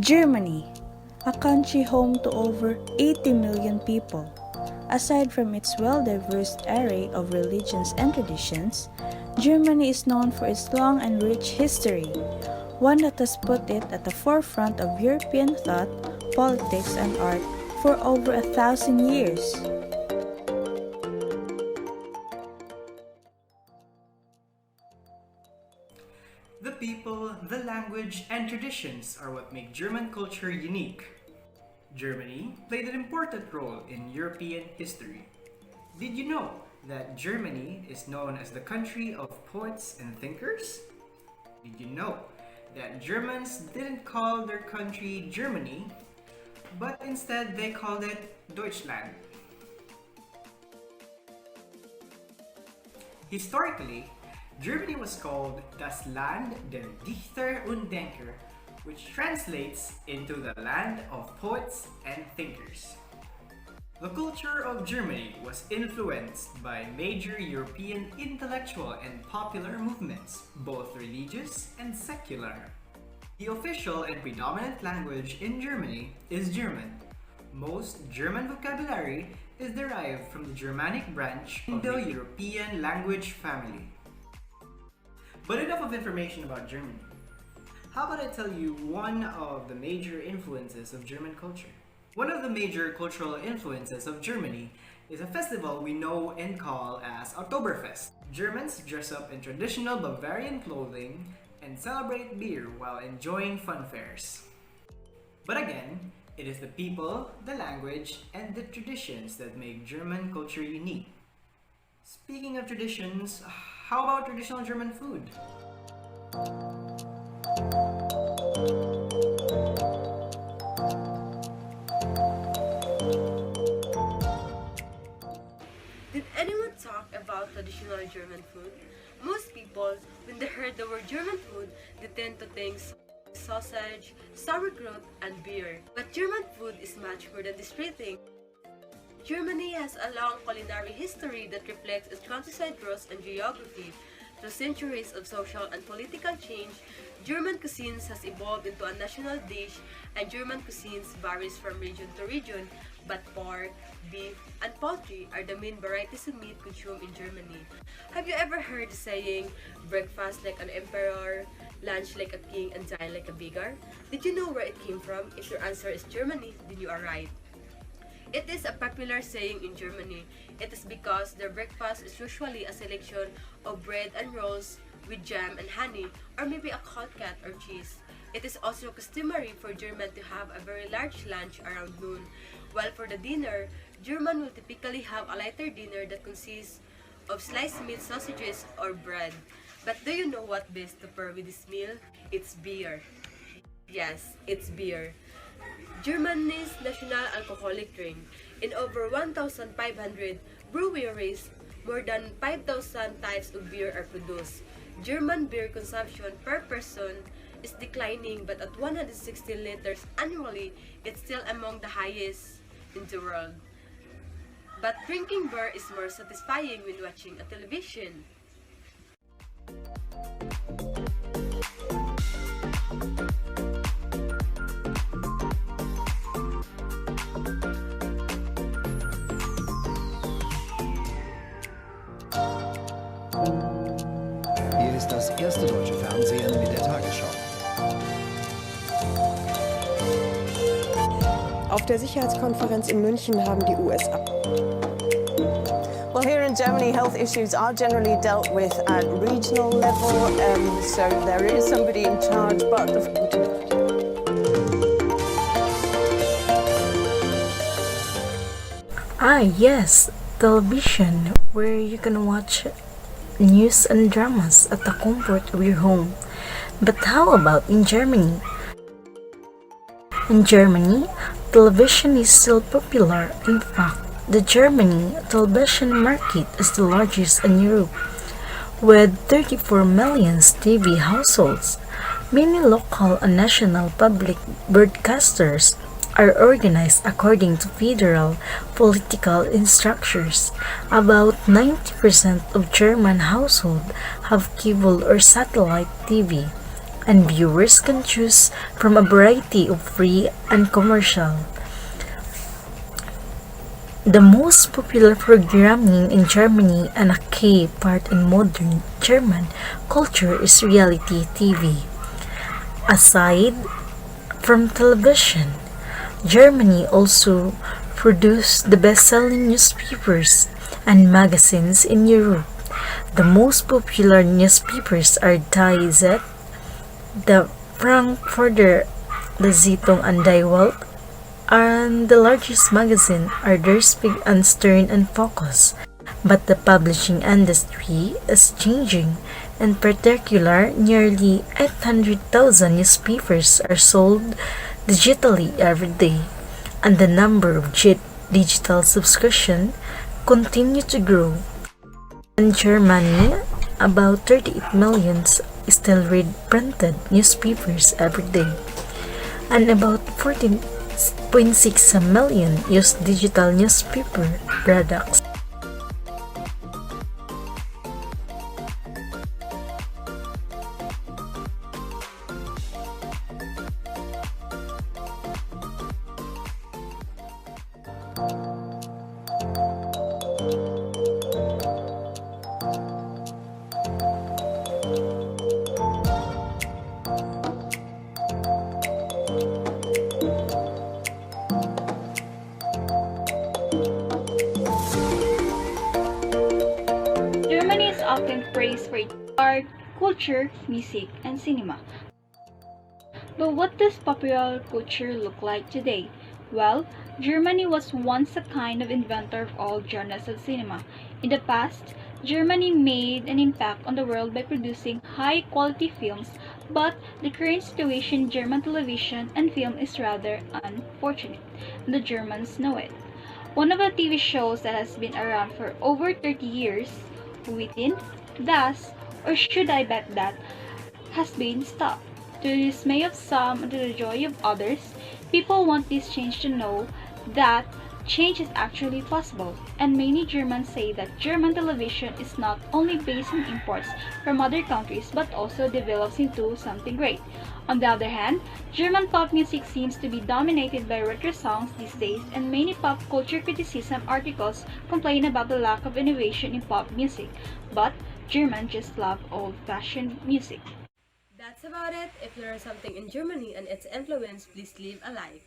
Germany, a country home to over 80 million people. Aside from its well-diverse array of religions and traditions, Germany is known for its long and rich history, one that has put it at the forefront of European thought, politics, and art for over 1,000 years. The people, the language, and traditions are what make German culture unique. Germany played an important role in European history. Did you know that Germany is known as the country of poets and thinkers? Did you know that Germans didn't call their country Germany, but instead they called it Deutschland? Historically, Germany was called Das Land der Dichter und Denker, which translates into the land of poets and thinkers. The culture of Germany was influenced by major European intellectual and popular movements, both religious and secular. The official and predominant language in Germany is German. Most German vocabulary is derived from the Germanic branch of the Indo-European language family. But enough of information about Germany. How about I tell you one of the major influences of German culture? One of the major cultural influences of Germany is a festival we know and call as Oktoberfest. Germans dress up in traditional Bavarian clothing and celebrate beer while enjoying fun fairs. But again, it is the people, the language, and the traditions that make German culture unique. Speaking of traditions, how about traditional German food? Did anyone talk about traditional German food? Most people, when they heard the word German food, they tend to think sausage, sauerkraut, and beer. But German food is much more than these three things. Germany has a long culinary history that reflects its countryside roots and geography. Through centuries of social and political change, German cuisines has evolved into a national dish, and German cuisines varies from region to region, but pork, beef, and poultry are the main varieties of meat consumed in Germany. Have you ever heard the saying, breakfast like an emperor, lunch like a king, and dine like a beggar? Did you know where it came from? If your answer is Germany, then you are right. It is a popular saying in Germany. It is because their breakfast is usually a selection of bread and rolls with jam and honey, or maybe a cold cut or cheese. It is also customary for Germans to have a very large lunch around noon, while for the dinner, Germans will typically have a lighter dinner that consists of sliced meat, sausages, or bread. But do you know what best to pair with this meal? It's beer. Yes, it's beer. Germany's national alcoholic drink. In over 1,500 breweries, more than 5,000 types of beer are produced. German beer consumption per person is declining, but at 160 liters annually, it's still among the highest in the world. But drinking beer is more satisfying when watching a television. Hier ist das erste deutsche Fernsehen mit der Tagesschau. Auf der Sicherheitskonferenz in München haben die USA. Well, here in Germany, health issues are generally dealt with at regional level, so there is somebody in charge, but Yes, television, where you can watch news and dramas at the comfort of your home. But how about in Germany? In Germany, television is still popular. In fact, the Germany television market is the largest in Europe, with 34 million TV households. Many local and national public broadcasters are organized according to federal political structures. About 90% of German households have cable or satellite TV, and viewers can choose from a variety of free and commercial. The most popular programming in Germany and a key part in modern German culture is reality TV. Aside from television, Germany also produced the best-selling newspapers and magazines in Europe. The most popular newspapers are Die Zeit, the Frankfurter, the Zeitung and Die Welt, and the largest magazine are Der Spiegel and Stern and Focus. But the publishing industry is changing. In particular, nearly 800,000 newspapers are sold digitally every day, and the number of digital subscriptions continue to grow. In Germany, about 38 million still read printed newspapers every day, and about 14.6 million use digital newspaper products. Germany is often praised for its art, culture, music, and cinema. But what does popular culture look like today? Well, Germany was once a kind of inventor of all genres of cinema. In the past, Germany made an impact on the world by producing high-quality films, but the current situation in German television and film is rather unfortunate, and the Germans know it. One of the TV shows that has been around for over 30 years, Within, Thus, or Should I Bet That, has been stopped. To the dismay of some and to the joy of others, people want this change to know that change is actually possible, and many Germans say that German television is not only based on imports from other countries but also develops into something great. On the other hand, German pop music seems to be dominated by retro songs these days, and many pop culture criticism articles complain about the lack of innovation in pop music. But Germans just love old-fashioned music. That's about it. If you learned something in Germany and its influence, please leave a like.